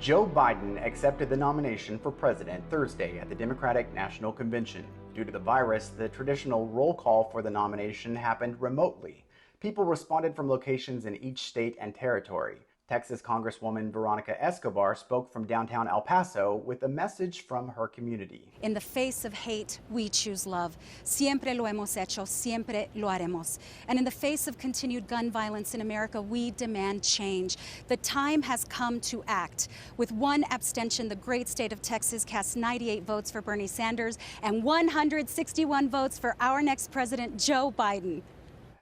Joe Biden accepted the nomination for president Thursday at the Democratic National Convention. Due to the virus, the traditional roll call for the nomination happened remotely. People responded from locations in each state and territory. Texas Congresswoman Veronica Escobar spoke from downtown El Paso with a message from her community. In the face of hate, we choose love. Siempre lo hemos hecho, siempre lo haremos. And in the face of continued gun violence in America, we demand change. The time has come to act. With one abstention, the great state of Texas cast 98 votes for Bernie Sanders and 161 votes for our next president, Joe Biden.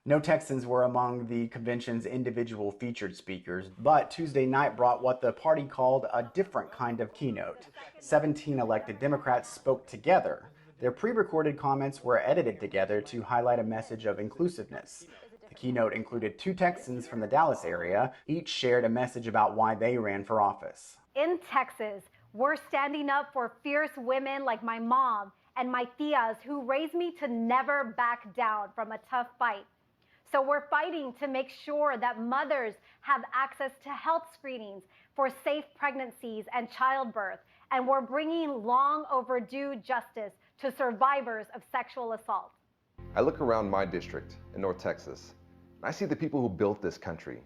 No Texans were among the convention's individual featured speakers, but Tuesday night brought what the party called a different kind of keynote. 17 elected Democrats spoke together. Their pre-recorded comments were edited together to highlight a message of inclusiveness. The keynote included 2 Texans from the Dallas area. Each shared a message about why they ran for office. In Texas, we're standing up for fierce women like my mom and my tias who raised me to never back down from a tough fight. So we're fighting to make sure that mothers have access to health screenings for safe pregnancies and childbirth. And we're bringing long overdue justice to survivors of sexual assault. I look around my district in North Texas, and I see the people who built this country,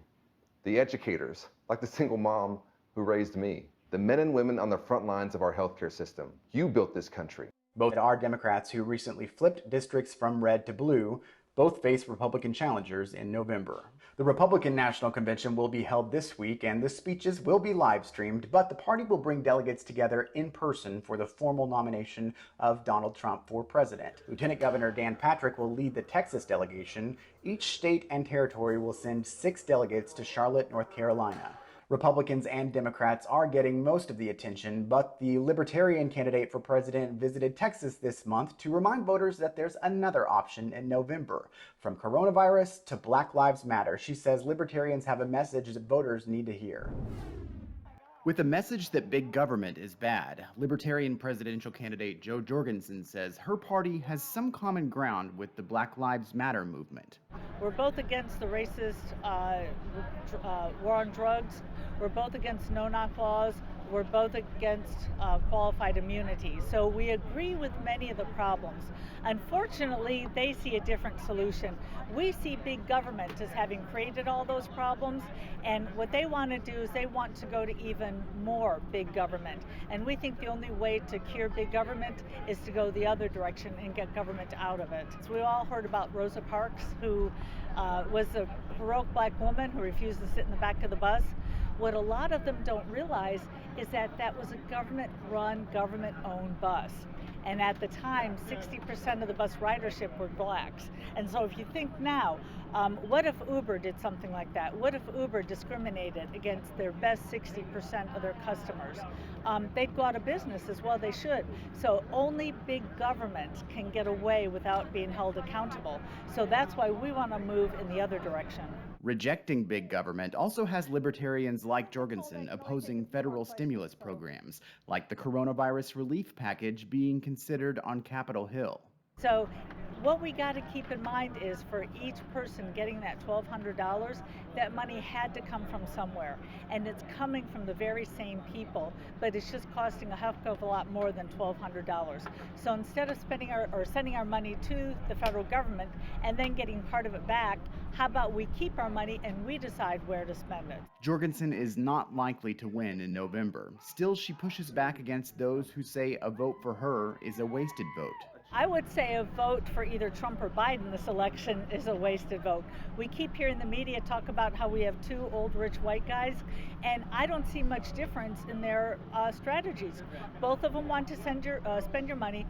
the educators, like the single mom who raised me, the men and women on the front lines of our healthcare system. You built this country. Both are Democrats who recently flipped districts from red to blue. Both face Republican challengers in November. The Republican National Convention will be held this week, and the speeches will be live streamed, but the party will bring delegates together in person for the formal nomination of Donald Trump for president. Lieutenant Governor Dan Patrick will lead the Texas delegation. Each state and territory will send 6 delegates to Charlotte, North Carolina. Republicans and Democrats are getting most of the attention, but the Libertarian candidate for president visited Texas this month to remind voters that there's another option in November. From coronavirus to Black Lives Matter, she says Libertarians have a message that voters need to hear. With a message that big government is bad, Libertarian presidential candidate Jo Jorgenson says her party has some common ground with the Black Lives Matter movement. We're both against the racist war on drugs. We're both against no-knock laws. We're both against qualified immunity. So we agree with many of the problems. Unfortunately, they see a different solution. We see big government as having created all those problems, and what they want to do is they want to go to even more big government. And we think the only way to cure big government is to go the other direction and get government out of it. So we all heard about Rosa Parks, who was a heroic black woman who refused to sit in the back of the bus. What a lot of them don't realize is that that was a government-run, government-owned bus. And at the time, 60% of the bus ridership were blacks. And so if you think now, what if Uber did something like that? What if Uber discriminated against their best 60% of their customers? They'd go out of business as well, they should. So only big government can get away without being held accountable. So that's why we want to move in the other direction. Rejecting big government also has libertarians like Jorgenson opposing federal stimulus programs, like the coronavirus relief package being considered on Capitol Hill. So what we got to keep in mind is for each person getting that $1,200, that money had to come from somewhere. And it's coming from the very same people, but it's just costing a heck of a lot more than $1,200. So instead of spending sending our money to the federal government and then getting part of it back, how about we keep our money and we decide where to spend it? Jorgenson is not likely to win in November. Still, she pushes back against those who say a vote for her is a wasted vote. I would say a vote for either Trump or Biden this election is a wasted vote. We keep hearing the media talk about how we have 2 old rich white guys, and I don't see much difference in their strategies. Both of them want to spend your money.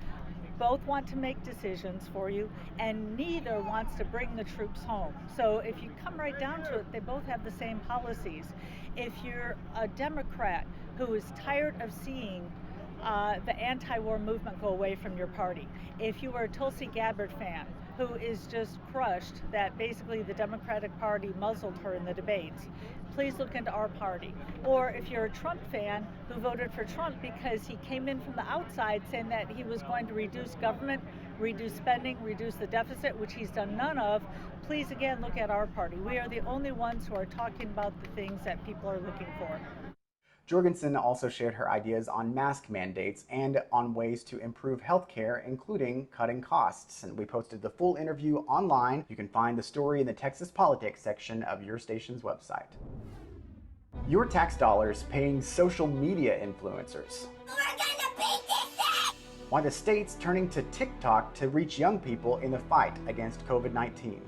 Both want to make decisions for you, and neither wants to bring the troops home. So if you come right down to it, they both have the same policies. If you're a Democrat who is tired of seeing the anti-war movement go away from your party, if you are a Tulsi Gabbard fan who is just crushed that basically the Democratic Party muzzled her in the debates, please look into our party. Or if you're a Trump fan who voted for Trump because he came in from the outside saying that he was going to reduce government, reduce spending, reduce the deficit, which he's done none of, please again look at our party. We are the only ones who are talking about the things that people are looking for. Jorgenson also shared her ideas on mask mandates and on ways to improve healthcare, including cutting costs. And we posted the full interview online. You can find the story in the Texas Politics section of your station's website. Your tax dollars paying social media influencers. We're gonna beat this thing! Why the state's turning to TikTok to reach young people in the fight against COVID-19.